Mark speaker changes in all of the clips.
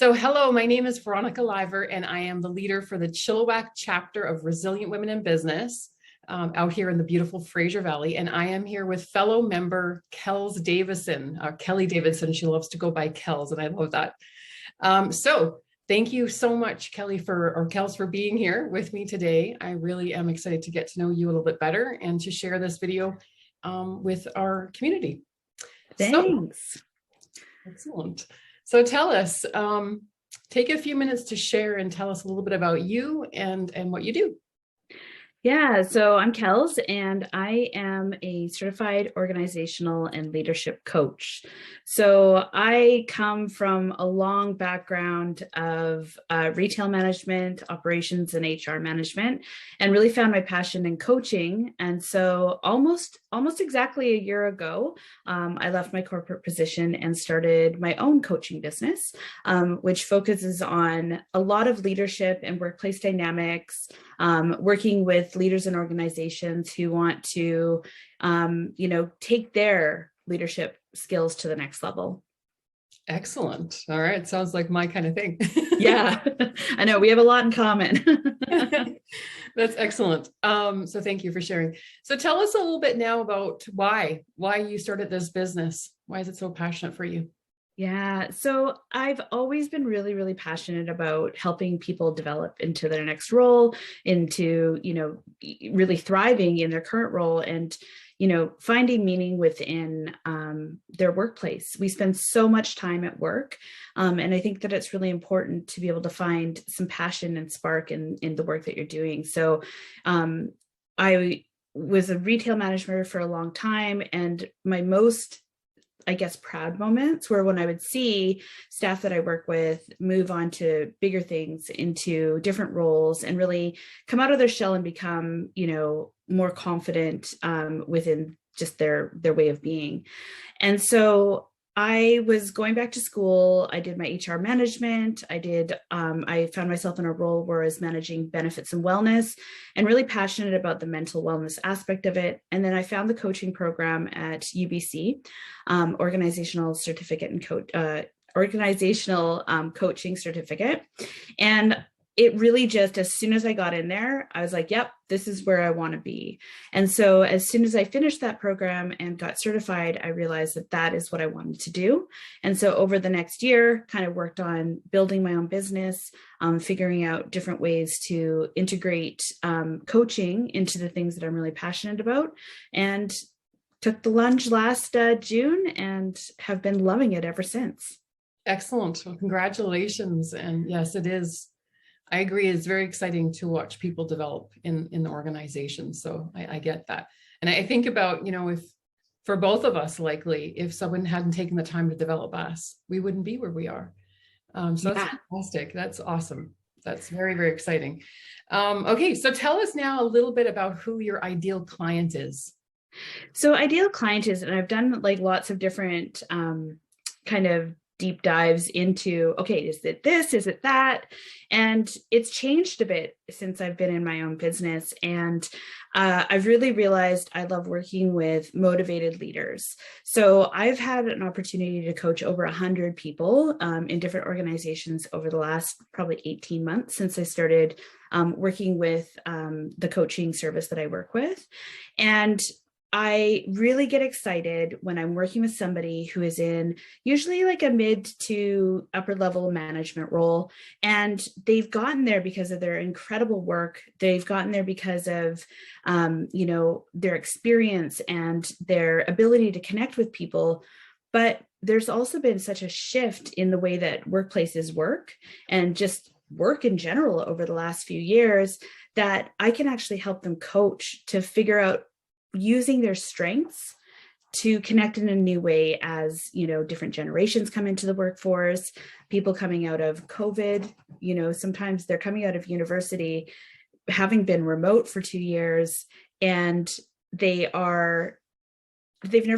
Speaker 1: So hello, my name is Veronica Liver, and I am the leader for the Chilliwack chapter of Resilient Women in Business out here in the beautiful Fraser Valley. And I am here with fellow member Kels Davidson, Kelly Davidson. She loves to go by Kels, and I love that. So thank you so much, Kelly, or Kels, for being here with me today. I really am excited to get to know you a little bit better and to share this video with our community.
Speaker 2: Thanks.
Speaker 1: So, excellent. So tell us, take a few minutes to share and tell us a little bit about you and what you do.
Speaker 2: Yeah, so I'm Kels, and I am a certified organizational and leadership coach. So I come from a long background of retail management, operations, and HR management, and really found my passion in coaching. And so almost exactly a year ago, I left my corporate position and started my own coaching business, which focuses on a lot of leadership and workplace dynamics, working with leaders and organizations who want to, take their leadership skills to the next level.
Speaker 1: Excellent. All right. Sounds like my kind of thing.
Speaker 2: Yeah, I know we have a lot in common.
Speaker 1: That's excellent. So thank you for sharing. So tell us a little bit now about why you started this business. Why is it so passionate for you?
Speaker 2: Yeah, so I've always been really, really passionate about helping people develop into their next role, into, really thriving in their current role and, finding meaning within their workplace. We spend so much time at work. And I think that it's really important to be able to find some passion and spark in the work that you're doing. So I was a retail manager for a long time, and my most proud moments were when I would see staff that I work with move on to bigger things, into different roles, and really come out of their shell and become, more confident within just their way of being. And so I was going back to school. I did my HR management. I found myself in a role where I was managing benefits and wellness and really passionate about the mental wellness aspect of it. And then I found the coaching program at UBC, organizational coaching certificate. And it really just, as soon as I got in there, I was like, yep, this is where I want to be. And so as soon as I finished that program and got certified, I realized that that is what I wanted to do. And so over the next year, kind of worked on building my own business, figuring out different ways to integrate coaching into the things that I'm really passionate about, and took the plunge last June and have been loving it ever since.
Speaker 1: Excellent. Well, congratulations. And yes, it is. I agree. It's very exciting to watch people develop in the organization. So I get that. And I think about, if for both of us, likely, if someone hadn't taken the time to develop us, we wouldn't be where we are. So that's fantastic. That's awesome. That's very, very exciting. Okay. So tell us now a little bit about who your ideal client is.
Speaker 2: So ideal client is, and I've done like lots of different kind of deep dives into, okay, is it this, is it that? And it's changed a bit since I've been in my own business. And I've really realized I love working with motivated leaders. So I've had an opportunity to coach over 100 people in different organizations over the last probably 18 months since I started working with the coaching service that I work with. And I really get excited when I'm working with somebody who is in usually like a mid to upper level management role, and they've gotten there because of their incredible work. They've gotten there because of, their experience and their ability to connect with people. But there's also been such a shift in the way that workplaces work and just work in general over the last few years that I can actually help them coach to figure out using their strengths to connect in a new way as, different generations come into the workforce, people coming out of COVID, sometimes they're coming out of university, having been remote for 2 years, and they've never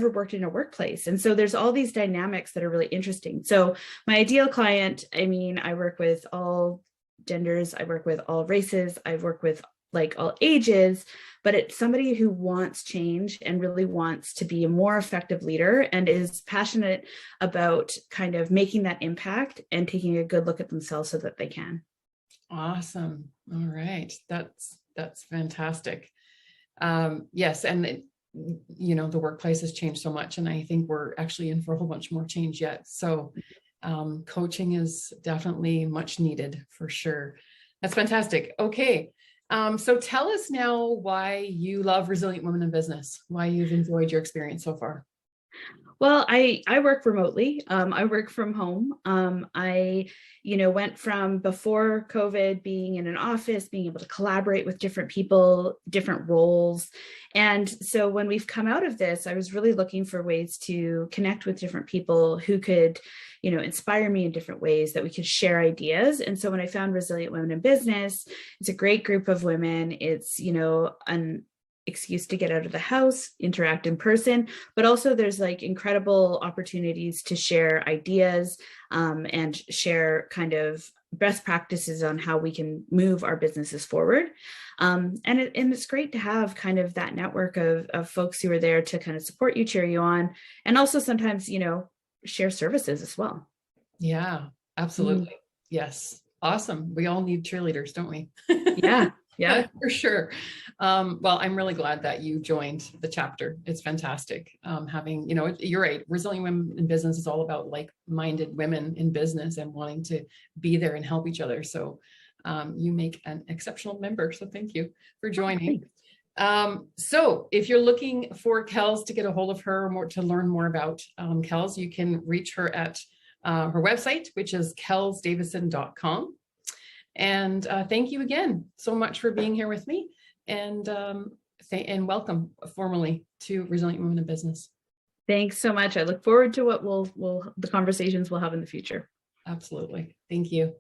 Speaker 2: worked in a workplace. And so there's all these dynamics that are really interesting. So my ideal client, I work with all genders, I work with all races, I work with like all ages, but it's somebody who wants change and really wants to be a more effective leader and is passionate about kind of making that impact and taking a good look at themselves so that they can.
Speaker 1: Awesome. All right. That's fantastic. Yes. And the workplace has changed so much, and I think we're actually in for a whole bunch more change yet. So coaching is definitely much needed for sure. That's fantastic. Okay. So tell us now why you love Resilient Women in Business, why you've enjoyed your experience so far.
Speaker 2: Well, I work remotely. I work from home. I went from before COVID being in an office, being able to collaborate with different people, different roles. And so when we've come out of this, I was really looking for ways to connect with different people who could, inspire me in different ways, that we could share ideas. And so when I found Resilient Women in Business, it's a great group of women. It's, an excuse to get out of the house, interact in person, but also there's like incredible opportunities to share ideas and share kind of best practices on how we can move our businesses forward. And it's great to have kind of that network of folks who are there to kind of support you, cheer you on, and also sometimes, share services as well.
Speaker 1: Yeah, absolutely. Yes. Awesome. We all need cheerleaders, don't we?
Speaker 2: Yeah.
Speaker 1: For sure. Well, I'm really glad that you joined the chapter. It's fantastic. Having, you're right. Resilient Women in Business is all about like-minded women in business and wanting to be there and help each other. So you make an exceptional member. So thank you for joining. So if you're looking for Kels, to get a hold of her or to learn more about Kels, you can reach her at her website, which is kelsdavidson.com. And thank you again so much for being here with me, and welcome formally to Resilient Women in Business.
Speaker 2: Thanks so much. I look forward to what the conversations we'll have in the future.
Speaker 1: Absolutely. Thank you.